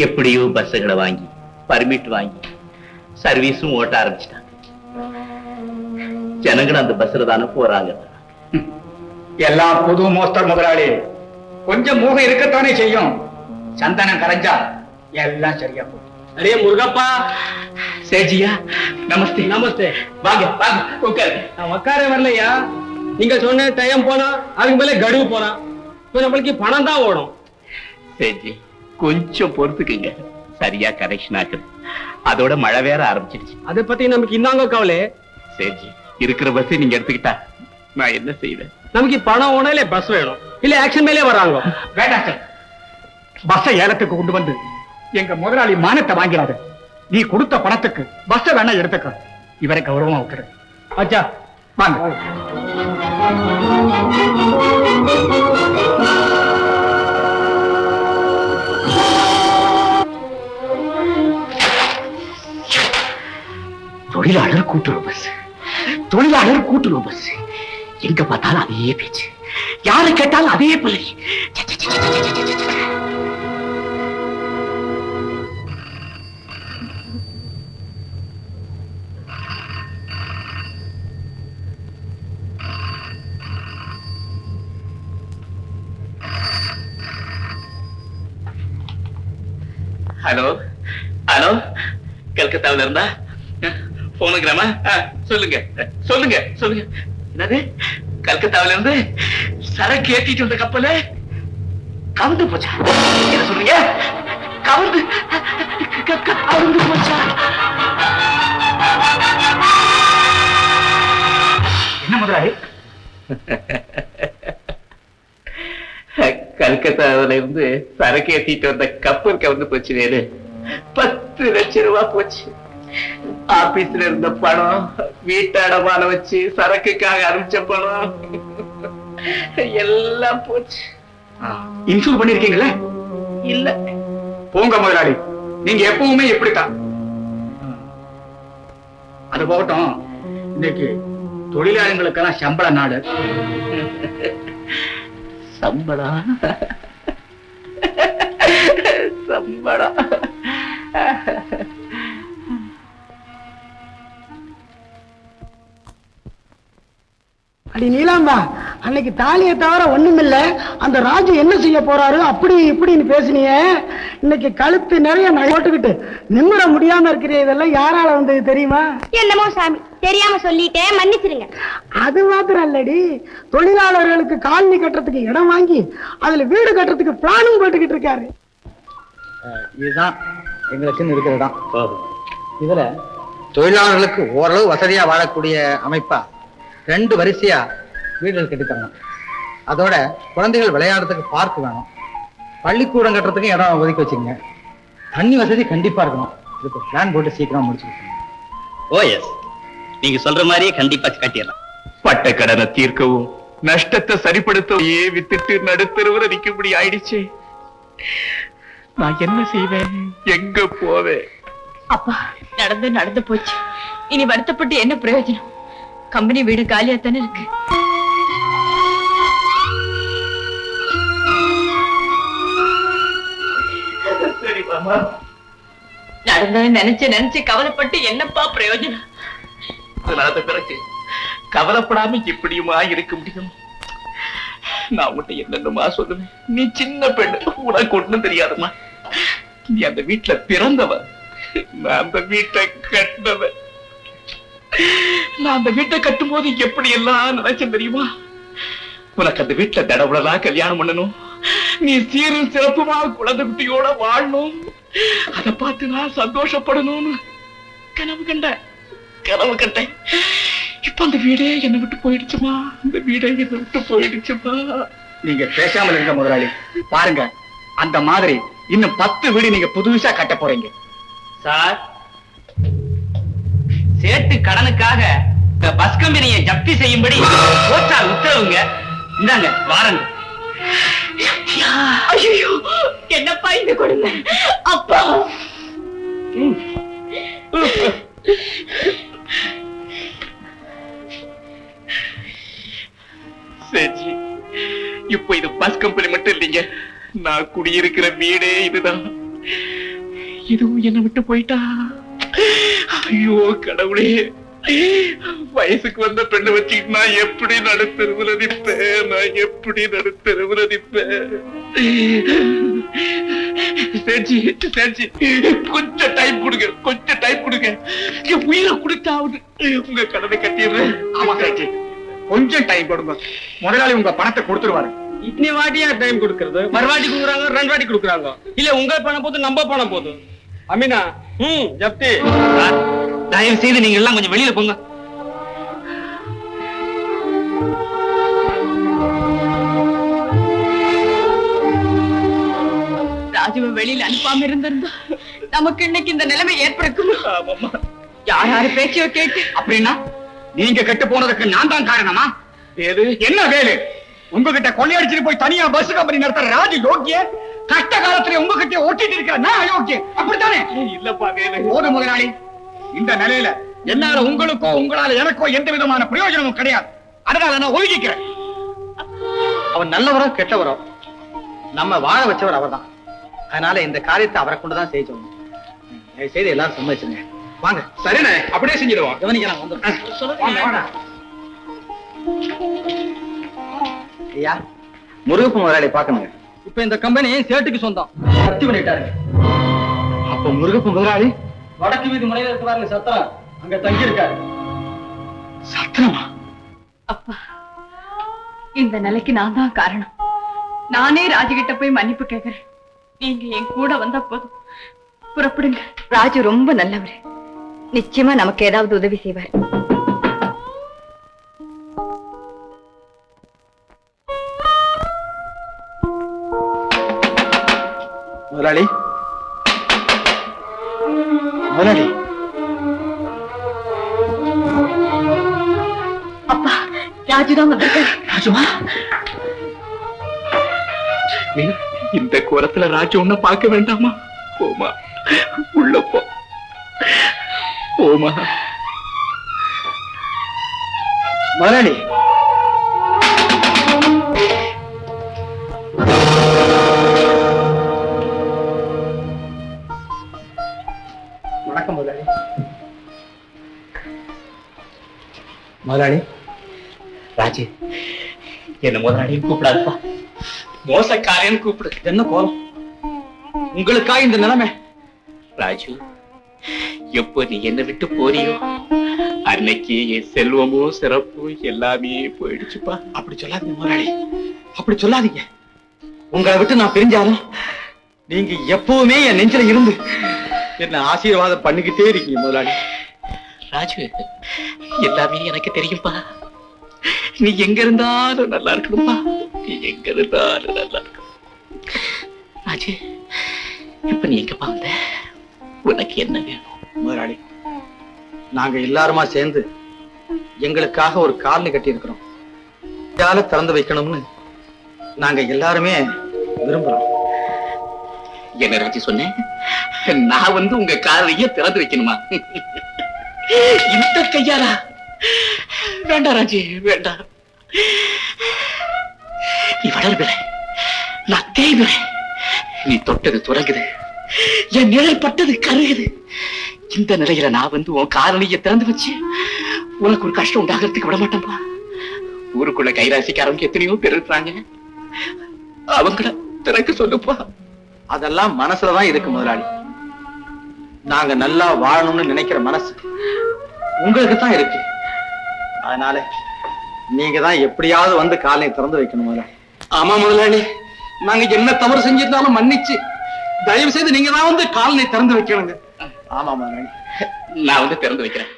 எப்படியோ பஸ்ஸுகளை வாங்கி பர்மிட் வாங்கி சர்வீஸும் ஓட்ட ஆரம்பிச்சிட்டாங்க. ஜனங்கள் அந்த பஸ்ல தானே போறாங்க. எல்லாம் புது மோஸ்டர் முதலாளி, கொஞ்சம் மூகம் இருக்கத்தானே செய்யும். சந்தனம் கரைஞ்சா எல்லாம் சரியா போகும். अरे मुर्गप्पा சேஜியா நமஸ்தே. நமஸ்தே. வாங்க வாங்க உட்காரு. நான் உட்கார வரலையா, நீங்க சொன்ன டைம் போனா அதுக்கு மேல கடுவு போனா இப்ப நம்மளுக்கு பணம் தான் ஓடும். சேஜி கொஞ்சம் பொறுத்துக்குங்க, சரியா கரெக்ஷன் ஆகுது. அதோட மழை வேற ஆரம்பிச்சிடுச்சு. அதை பத்தி நமக்கு இன்னாங்க கவலை. சேஜி இருக்கிற பஸ் நீங்க எடுத்துக்கிட்டா நான் என்ன செய்வேன்? நமக்கு பணம் ஓனா இல்ல பஸ் வேணும், இல்ல ஆக்ஷன் மேலே வராங்க. வேண்டாம் சார், பஸ்ஸை ஏலத்துக்கு கொண்டு வந்து எங்க முதலாளி மானத்தை வாங்கிறாரு. நீ கொடுத்த பணத்துக்கு பஸ்ஸை வேணா எடுத்துக்க. இவரை கௌரவமா விட்டுரு. அச்சா வாங்க. தொழிலாளர் கூட்டுறவு பஸ், தொழிலாளர் கூட்டுறவு பஸ். எங்க பார்த்தாலும் அதே பேச்சு, யாரு கேட்டாலும் அதே பிள்ளை. ஹலோ ஹலோ, கல்கத்தாவில இருந்தா போனோகிராமா? சொல்லுங்க சொல்லுங்க சொல்லுங்க. என்னது, கல்கத்தாவில இருந்து சரக்கு ஏற்றிட்டு வந்த கப்பல கவுந்து போச்சா? என்ன சொல்றீங்க? கவுந்து கவுந்து போச்சா? என்ன முதலாளி? கல்கத்தாவில இருந்து சரக்கு ஏற்றிட்டு வந்த கப்பல் கவுந்து போச்சு. வேறு 10 லட்சம் ரூபாய் போச்சு. ஆபீஸ்ல இருந்த பணம், வீட்டு அடமான வச்சு சரக்குக்காக அனுப்பிச்ச பணம் எல்லாம் போச்சு. இன்சூர் பண்ணிருக்கீங்களே? இல்ல. போங்க முதலாளி, நீங்க எப்பவுமே எப்படித்தான். அது போகட்டும், இன்னைக்கு தொழிலாளர்களுக்கெல்லாம் சம்பள நாடு. சம்பளம் சம்பளம். அடி நீலாம்பா, அன்னைக்கு தாலியை தவிர ஒண்ணுமில்ல, அந்த ராஜு என்ன செய்ய போறாரு அப்படி இப்படின்னு பேசினிய. இன்னைக்கு கழுத்து நிறைய போட்டுக்கிட்டு நிம்மற முடியாம இருக்கிற இதெல்லாம் யாரால வந்தது தெரியுமா? என்னமோ சாமி, தெரியாம சொல்லிட்டேன், மன்னிச்சிருங்க. அது மாத்திரம் இல்லடி, தொழிலாளர்களுக்கு காலனி கட்டுறதுக்கு இடம் வாங்கி அதுல வீடு கட்டுறதுக்கு பிளானும் போட்டுக்கிட்டு இருக்காரு. இதுதான் எங்களுக்குன்னு இருக்கிறதான். இதுல தொழிலாளர்களுக்கு ஓரளவு வசதியா வாழக்கூடிய அமைப்பா 2 வரிசையா வீடுகள் கட்டித்தரணும். அதோட குழந்தைகள் விளையாடுறதுக்கு பார்க் வேணும். பள்ளிக்கூடம் கட்டுறதுக்கு இடம் ஒதுக்கி வச்சுங்க. தண்ணி வசதி கண்டிப்பா இருக்கணும். இதுக்கு பிளான் போட்டு சீக்கிரமா முடிச்சுக்கணும். ஓ எஸ், நீங்க சொல்ற மாதிரியே கண்டிப்பா கட்டிடலாம். பட்ட கடனை தீர்க்கவும் நஷ்டத்தை சரிப்படுத்தவே வித்துட்டு நடுத்தருவரை நிக்கும்படி ஆயிடுச்சு. நான் என்ன செய்வேன், எங்க போவேன்? அப்பா, நடந்து போச்சு. இனி வருத்தப்பட்டு என்ன பிரயோஜனம்? கம்பெனி வீடு காலியா தானே இருக்கு. சரி மாமா, நடந்ததை நினைச்சு கவலைப்பட்டு என்னப்பா பிரயோஜனம்? நடந்த பிறகு கவலைப்படாம எப்படியுமா இருக்க முடியும்? நான் உன்கிட்ட என்னென்னமா சொல்லுவேன். நீ சின்ன பெண்ணு, உனக்கு ஒண்ணும் தெரியாதம்மா. நீ அந்த வீட்டுல பிறந்தவ, நான் அந்த வீட்டை கட்டினவன். நான் அந்த வீட்டை கட்டும் போது எப்படி எல்லாம் நினைச்சேன் தெரியுமா? உனக்கு அந்த வீட்டுல தடவுடலா கல்யாணம் பண்ணணும், நீ சீரும் சிறப்புமா குழந்தை குட்டியோட வாழணும், அதை பார்த்து நான் சந்தோஷப்படணும்னு கனவு கண்டேன். இப்ப அந்த வீடே என்னை விட்டு போயிடுச்சுமா. அந்த வீடே என்னை விட்டு போயிடுச்சுமா. நீங்க பேசாமல் இருக்க முதலாளி. பாருங்க, அந்த மாதிரி இன்னும் 10 வீடு நீங்க புதுசா கட்ட போறீங்க. சார், சேட்டு கடனுக்காக பஸ் கம்பெனியை ஜப்தி செய்யும்படி கோச்சார் உத்தரவுங்க. இந்தாங்க வாரங்க. ஐயோ, என்னப்பா இந்த கொடுமை? அப்பா, சரி, இப்ப இது பஸ் கம்பெனி மட்டும் இல்லைங்க, நான் குடியிருக்கிற வீடே இதுதான். இதுவும் என்ன விட்டு போயிட்டா. ஐயோ கடவுளே, வயசுக்கு வந்த பெண்ணை வச்சுக்கிட்டு நான் எப்படி நடுத்தருவுல நிப்பேன், நான் எப்படி நடுத்தருவுல நிப்பேன். சேச்சி சேச்சி, கொஞ்சம் டைம் கொடுங்க, கொஞ்சம் டைம் கொடுங்க. என் உயிரை கொடுத்தாவது உங்க கடனை கட்டிடுறேன். ஆமா சேச்சி, கொஞ்சம் டைம் கொடுங்க. முதலாளி உங்க பணத்தை கொடுத்துருவாரு. இத்தனை வாட்டியா டைம் கொடுக்கறது? மறுவாட்டி கொடுக்குறாங்க, ரெண்டு வாட்டி கொடுக்குறாங்க. இல்ல உங்க பணம் போதும், நம்ம பணம் போதும். அமீனா, ஜப்தி. தயவு செய்து நீங்க எல்லாம் கொஞ்சம் வெளியில போங்க. ராஜுவை வெளியில அனுப்பாம இருந்திருந்தா நமக்கு இன்னைக்கு இந்த நிலைமை ஏற்படுக்கும். ஆமாம்மா. யார் யாரு பேச்சையோ கேட்டு அப்படின்னா நீங்க கெட்டு போனதுக்கு நான் தான் காரணமா? ஏது என்ன வேலு, உங்ககிட்ட கொள்ளையடிச்சிட்டு போய் தனியா பஸ் கம்பெனி நடத்துற ராஜு யோக்கிய, கஷ்ட காலத்துல உங்ககிட்ட ஒட்டிட்டு இருக்கிற நான் அயோக்கிய, அப்படித்தானே? இல்லப்பா வேலு. போது முதலாளி, இந்த நிலையில என்னால உங்களுக்கோ உங்களால எனக்கோ எந்த விதமான பிரயோஜனமும் கிடையாது. அதனால நான் ஒதுக்கிக்கிறேன். அவன் நல்லவரோ கெட்டவரோ நம்ம வாழ வச்சவர் அவர்தான். அதனால இந்த காரியத்தை அவரை கொண்டுதான் செய்ய சொல்லணும். செய்து எல்லாரும் சம்மதிச்சுங்க. வாங்க. சரிண்ணே, அப்படியே செஞ்சிடுவோம். கவனிக்கலாம். வந்து ஐயா, முருகப்ப முதலாளி பார்க்கணுங்க. இப்ப இந்த கம்பெனி சேட்டுக்கு சொந்தம். சக்தி பண்ணிட்டாருங்க. அப்ப முருகப்ப முதலாளி வடக்கு வீதி முனையில இருக்கு பாருங்க சத்திரம், அங்க தங்கி இருக்காரு. சத்திரமா? அப்பா, இந்த நிலைக்கு நான் தான் காரணம். நானே ராஜுகிட்ட போய் மன்னிப்பு கேட்கிறேன். நீங்க என் கூட வந்தா போதும். புறப்படுங்க. ராஜு ரொம்ப நல்லவர். நிச்சயமா நமக்கு ஏதாவது உதவி செய்வார். முதலாளி, முதலாளி. அப்பா, ராஜுதான் வந்திருக்காரு. ராஜுவா, இந்த கோரத்துல ராஜு ஒன்ன பார்க்க வேண்டாமா? போமா, உள்ள போ. போமா. முதலாளி, வணக்கம் முதலாளி. முதலாளி, ராஜு, என்ன முதலாளியும் கூப்பிடாதுப்பா, மோசக்காரன்னு கூப்பிடு. என்ன கோலம் உங்களுக்கா இந்த நிலைமை? ராஜு, எப்போ நீ என்ன விட்டு போறியோ அன்னைக்கு என் செல்வமும் சிறப்பும் எல்லாமே போயிடுச்சுப்பா. அப்படி சொல்லாதீங்க முதலாளி, அப்படி சொல்லாதீங்க. உங்களை விட்டு நான் பிரிஞ்சாலும் நீங்க எப்பவுமே என் நெஞ்சில இருந்து என்ன ஆசீர்வாதம் பண்ணிக்கிட்டே இருக்கீங்க முதலாளி. ராஜு, எல்லாமே எனக்கு தெரியும்பா. நீ எங்க இருந்தாலும் நல்லா இருக்கணும்பா. நீ எங்க இருந்தாலும் நல்லா இருக்கணும். ராஜு, இப்ப நீ எங்கப்பா வந்த? உனக்கு என்ன வேணும்? முதலாளி, நாங்க எல்லாருமா சேர்ந்து எங்களுக்காக ஒரு காலனி கட்டி இருக்கிறோம். யால திறந்து வைக்கணும்னு நாங்க எல்லாருமே விரும்புறோம். என்ன ராஜு சொன்னேன்? நான் வந்து உங்க காலையே திறந்து வைக்கணுமா? இந்த கையாரா? வேண்டாம் ராஜு, வேண்டாம். நீ வளர்பிற, நான் தேய்பிறேன். நீ தொட்டது துறங்குது, என் நிழல் பட்டது கருகுது. இந்த நிலையில நான் வந்து உன் காரணியை திறந்து வச்சு உனக்கு ஒரு கஷ்டம் உண்டாகிறதுக்கு விட மாட்டேன்பா. ஊருக்குள்ள கைராசிக்காரங்க எத்தனையோ பேர் இருக்கிறாங்க, அவங்கள திறக்க சொல்லுப்பா. அதெல்லாம் மனசுலதான் இருக்கு முதலாளி. நாங்க நல்லா வாழணும்னு நினைக்கிற மனசு உங்களுக்கு தான் இருக்கு. அதனால நீங்க தான் எப்படியாவது வந்து காலையை திறந்து வைக்கணும் முதலாளி. ஆமா முதலாளி, நாங்க என்ன தவறு செஞ்சிருந்தாலும் மன்னிச்சு தயவு செய்து நீங்க தான் வந்து காலனை திறந்து வைக்கணுங்க. ஆமா முதலாளி, நான் வந்து திறந்து வைக்கிறேன்.